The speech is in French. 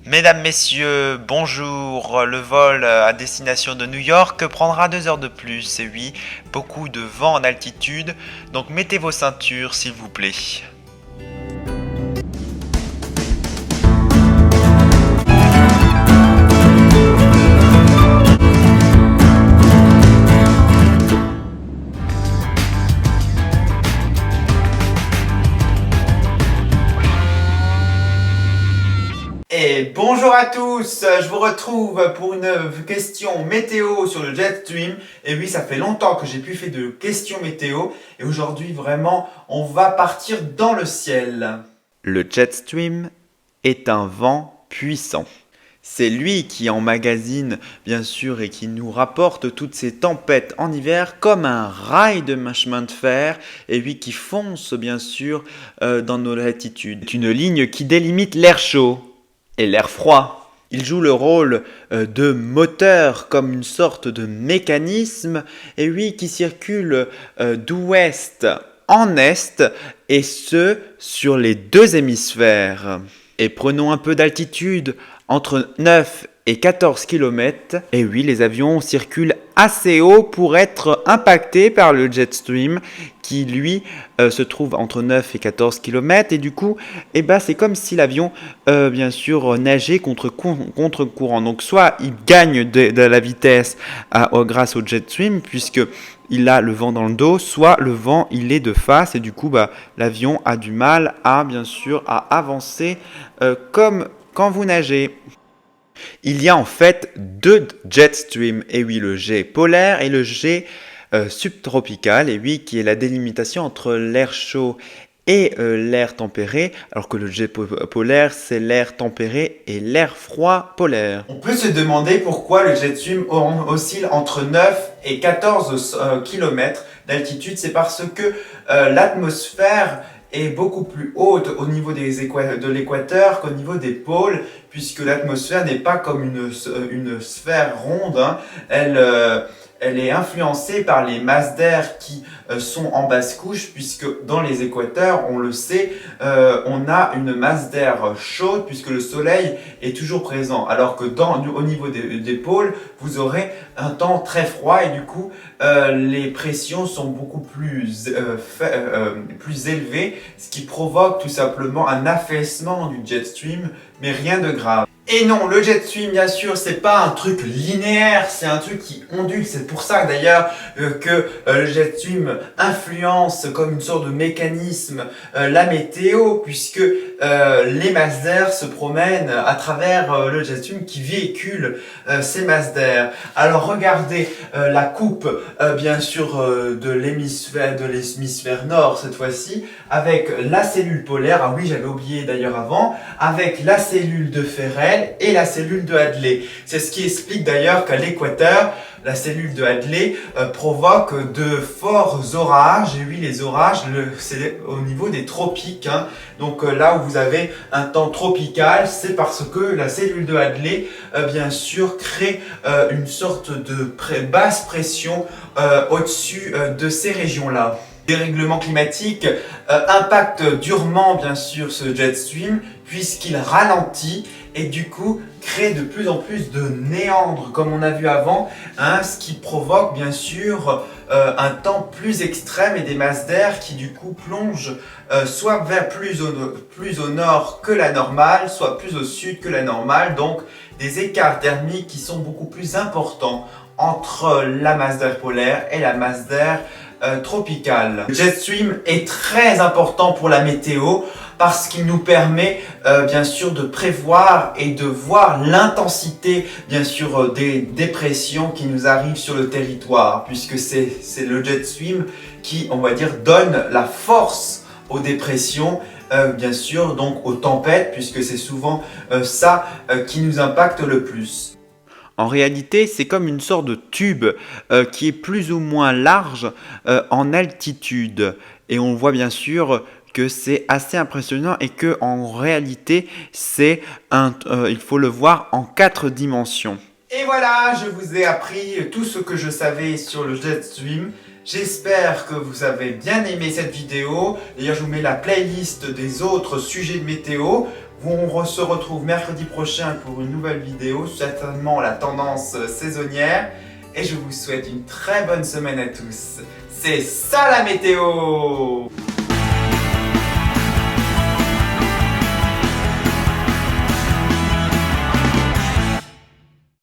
Mesdames, Messieurs, bonjour. Le vol à destination de New York prendra 2 heures de plus. Et oui, beaucoup de vent en altitude, donc mettez vos ceintures s'il vous plaît. Et bonjour à tous, je vous retrouve pour une question météo sur le Jetstream. Et oui, ça fait longtemps que j'ai plus fait de questions météo. Et aujourd'hui, vraiment, on va partir dans le ciel. Le Jetstream est un vent puissant. C'est lui qui emmagasine, bien sûr, et qui nous rapporte toutes ces tempêtes en hiver comme un rail de chemin de fer, et lui qui fonce, bien sûr, dans nos latitudes. C'est une ligne qui délimite l'air chaud et l'air froid. Il joue le rôle de moteur comme une sorte de mécanisme, et oui, qui circule d'ouest en est, et ce, sur les 2 hémisphères. Et prenons un peu d'altitude, entre 9 et 14 km, et oui, les avions circulent assez haut pour être impactés par le Jetstream, qui lui se trouve entre 9 et 14 km, et du coup, c'est comme si l'avion, bien sûr, nageait contre courant. Donc soit il gagne de la vitesse grâce au Jetstream, puisque il a le vent dans le dos, soit le vent il est de face, et du coup l'avion a du mal bien sûr à avancer comme quand vous nagez. Il y a en fait 2 Jetstream, et oui, le jet polaire et le jet subtropical, et oui, qui est la délimitation entre l'air chaud et l'air tempéré, alors que le jet polaire, c'est l'air tempéré et l'air froid polaire. On peut se demander pourquoi le Jetstream oscille entre 9 et 14 km d'altitude. C'est parce que l'atmosphère est beaucoup plus haute au niveau de l'équateur qu'au niveau des pôles, puisque l'atmosphère n'est pas comme une sphère ronde, hein. Elle est influencée par les masses d'air qui sont en basse couche, puisque dans les équateurs, on le sait, on a une masse d'air chaude puisque le soleil est toujours présent, alors que au niveau des pôles, vous aurez un temps très froid, et du coup, les pressions sont beaucoup plus élevées, ce qui provoque tout simplement un affaissement du Jetstream, mais rien de grave. Et non, le Jetstream, bien sûr, c'est pas un truc linéaire, c'est un truc qui ondule. C'est pour ça d'ailleurs que le Jetstream influence comme une sorte de mécanisme la météo, puisque les masses d'air se promènent à travers le Jetstream qui véhicule ces masses d'air. Alors regardez la coupe, bien sûr, de l'hémisphère nord cette fois-ci, avec la cellule polaire. Ah oui, j'avais oublié d'ailleurs avant, avec la cellule de Ferrel et la cellule de Hadley. C'est ce qui explique d'ailleurs qu'à l'équateur, la cellule de Hadley provoque de forts orages. Et oui, les orages, c'est au niveau des tropiques, hein. Donc là où vous avez un temps tropical, c'est parce que la cellule de Hadley, bien sûr, crée une sorte de basse pression au-dessus de ces régions-là. Dérèglement climatique impacte durement, bien sûr, ce Jetstream, puisqu'il ralentit et du coup crée de plus en plus de méandres comme on a vu avant, hein, ce qui provoque bien sûr un temps plus extrême et des masses d'air qui du coup plongent soit vers plus au nord que la normale, soit plus au sud que la normale, donc des écarts thermiques qui sont beaucoup plus importants entre la masse d'air polaire et la masse d'air tropicale. Le Jetstream est très important pour la météo parce qu'il nous permet bien sûr de prévoir et de voir l'intensité bien sûr des dépressions qui nous arrivent sur le territoire, puisque c'est le Jetstream qui, on va dire, donne la force aux dépressions, bien sûr, donc aux tempêtes, puisque c'est souvent ça qui nous impacte le plus. En réalité, c'est comme une sorte de tube qui est plus ou moins large en altitude. Et on voit bien sûr que c'est assez impressionnant et que en réalité, il faut le voir en 4 dimensions. Et voilà, je vous ai appris tout ce que je savais sur le jet stream. J'espère que vous avez bien aimé cette vidéo. D'ailleurs, je vous mets la playlist des autres sujets de météo. On se retrouve mercredi prochain pour une nouvelle vidéo, certainement la tendance saisonnière. Et je vous souhaite une très bonne semaine à tous. C'est ça la météo!